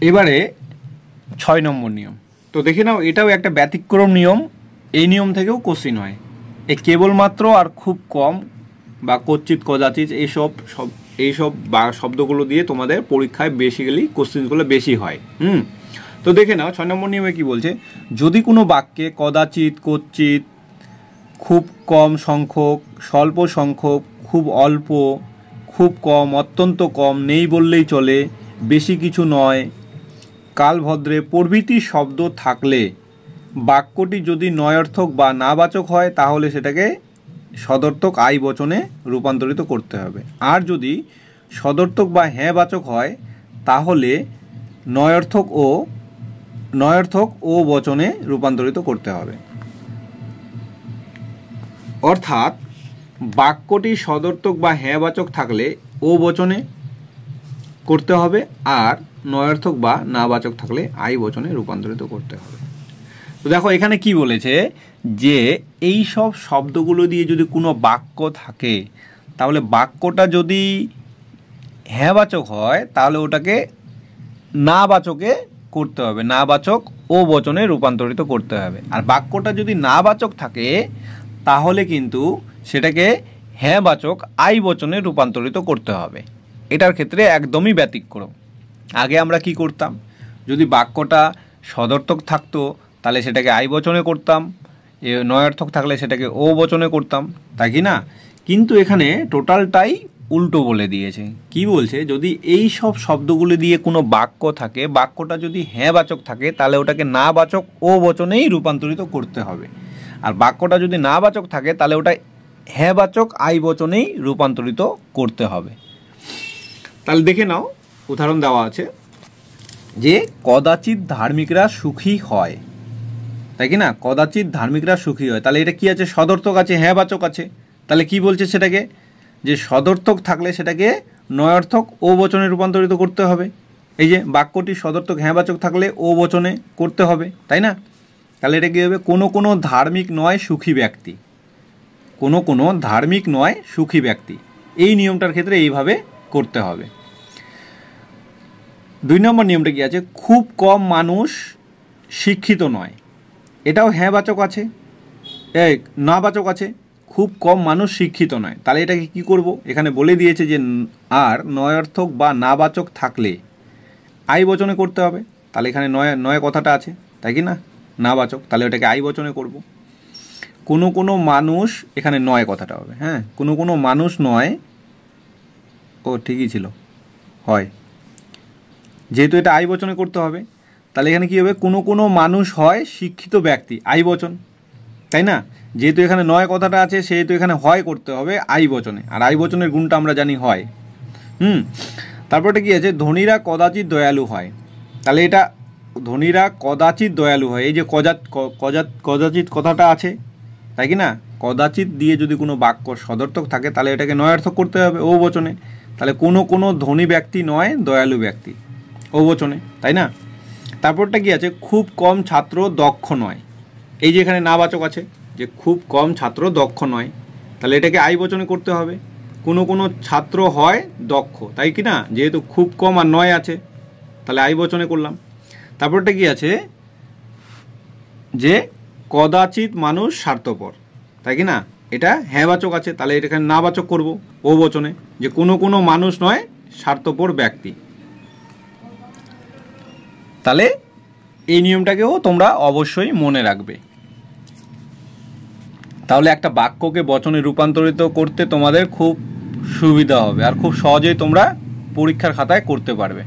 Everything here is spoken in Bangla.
এবারে 6 নম্বর নিয়ম। তো দেখে নাও, এটাও একটা ব্যতিক্রম নিয়ম। এই নিয়ম থেকেও কোশ্চিন হয়। এই কেবলমাত্র আর খুব কম বা কচ্চিৎ কদাচিৎ এইসব বা শব্দগুলো দিয়ে তোমাদের পরীক্ষায় বেসিক্যালি কোশ্চিনগুলো বেশি হয়। তো দেখে নাও 6 নম্বর নিয়মে কি বলছে। যদি কোনো বাক্যে কদাচিৎ, কচ্চিৎ, খুব কম সংখ্যক, স্বল্প সংখ্যক, খুব অল্প, খুব কম, অত্যন্ত কম, নেই বললেই চলে, বেশি কিছু নয়, কালভদ্রে প্রভৃতি শব্দ থাকলে বাক্যটি যদি নয়ার্থক বা নাবাচক হয় তাহলে সেটাকে সদর্থক আই বচনে রূপান্তরিত করতে হবে। আর যদি সদর্থক বা হ্যাঁবাচক হয় তাহলে নয়ার্থক ও বচনে রূপান্তরিত করতে হবে। অর্থাৎ বাক্যটি সদর্থক বা হ্যাঁবাচক থাকলে ও বচনে করতে হবে, আর নয়ার্থক বা নাবাচক থাকলে আই বচনে রূপান্তরিত করতে হবে। তো দেখো এখানে কি বলেছে যে এই সব শব্দগুলো দিয়ে যদি কোনো বাক্য থাকে তাহলে বাক্যটা যদি হ্যাঁবাচক হয় তাহলে ওটাকে নাবাচকে করতে হবে, নাবাচক ও বচনে রূপান্তরিত করতে হবে। আর বাক্যটা যদি নাবাচক থাকে তাহলে কিন্তু সেটাকে হ্যাঁবাচক আই বচনে রূপান্তরিত করতে হবে। এটার ক্ষেত্রে একদমই ব্যতিক্রম। আগে আমরা কি করতাম, যদি বাক্যটা সদর্থক থাকতো তাহলে সেটাকে আই বচনে করতাম, নয়ার্থক থাকলে সেটাকে ও বচনে করতাম, তাই কি না? কিন্তু এখানে টোটালটাই উল্টো বলে দিয়েছে। কি বলছে, যদি এই সব শব্দগুলো দিয়ে কোনো বাক্য থাকে, বাক্যটা যদি হ্যাঁবাচক থাকে তাহলে ওটাকে নাবাচক ও বচনেই রূপান্তরিত করতে হবে। আর বাক্যটা যদি নাবাচক থাকে তাহলে ওটা হ্যাঁবাচক আই বচনেই রূপান্তরিত করতে হবে। তাহলে দেখে নাও, উদাহরণ দেওয়া আছে যে কদাচিৎ ধার্মিকরা সুখী হয়, তাই কি না? কদাচিৎ ধার্মিকরা সুখী হয়, তাহলে এটা কি আছে? সদর্থক আছে, হ্যাঁবাচক আছে। তাহলে কি বলছে সেটাকে, যে সদর্থক থাকলে সেটাকে নয়ার্থক ও বচনে রূপান্তরিত করতে হবে। এই যে বাক্যটি সদর্থক হ্যাঁবাচক থাকলে ও বচনে করতে হবে, তাই না? তাহলে এটা কী হবে? কোনো ধার্মিক নয় সুখী ব্যক্তি, কোনো ধার্মিক নয় সুখী ব্যক্তি। এই নিয়মটার ক্ষেত্রে এইভাবে করতে হবে। 2 নম্বর নিয়মটা কি আছে? খুব কম মানুষ শিক্ষিত নয়, এটাও হ্যাঁবাচক আছে, নাবাচক আছে। খুব কম মানুষ শিক্ষিত নয়, তাহলে এটাকে কি করব? এখানে বলে দিয়েছে যে আর নয়ার্থক বা নাবাচক থাকলে আই বচনে করতে হবে। তাহলে এখানে নয় কথাটা আছে, তাই কি না? নাবাচক, তাহলে ওটাকে আই বচনে করব। কোনো মানুষ, এখানে নয় কথাটা হবে, হ্যাঁ, কোনো মানুষ নয়, ও ঠিকই ছিল, হয়, যেহেতু এটা আই বচনে করতে হবে তাহলে এখানে কি হবে? কোনো মানুষ হয় শিক্ষিত ব্যক্তি, আই বচন, তাই না? যেহেতু এখানে নয় কথাটা আছে সেহেতু এখানে হয় করতে হবে আই বচনে, আর আই বচনের গুণটা আমরা জানি হয়। তারপরটা কি আছে? ধনীরা কদাচিৎ দয়ালু হয়, তাহলে এটা ধনীরা কদাচিৎ দয়ালু হয়। এই যে কদাচিৎ কথাটা আছে, তাই কি না? কদাচিৎ দিয়ে যদি কোনো বাক্য সদর্থক থাকে তাহলে এটাকে নয়ার্থক করতে হবে ও বচনে। তাহলে কোনো ধনী ব্যক্তি নয় দয়ালু ব্যক্তি, ও বচনে, তাই না? তারপরটা কি আছে? খুব কম ছাত্র দক্ষ নয়। এই যে এখানে নাবাচক আছে, যে খুব কম ছাত্র দক্ষ নয়, তাহলে এটাকে আই বচনে করতে হবে। কোনো ছাত্র হয় দক্ষ, তাই কি না? যেহেতু খুব কম আর নয় আছে তাহলে আই বচনে করলাম। তারপরটা কি আছে? যে কদাচিৎ মানুষ স্বার্থপর, তাই কি না? এটা হ্যাঁবাচক আছে, তাহলে এখানে নাবাচক করব ও বচনে, যে কোনো মানুষ নয় স্বার্থপর ব্যক্তি। তাহলে এই নিয়মটাকেও তোমরা অবশ্যই মনে রাখবে। তাহলে একটা বাক্যকে বচনে রূপান্তরিত করতে তোমাদের খুব সুবিধা হবে আর খুব সহজেই তোমরা পরীক্ষার খাতায় করতে পারবে।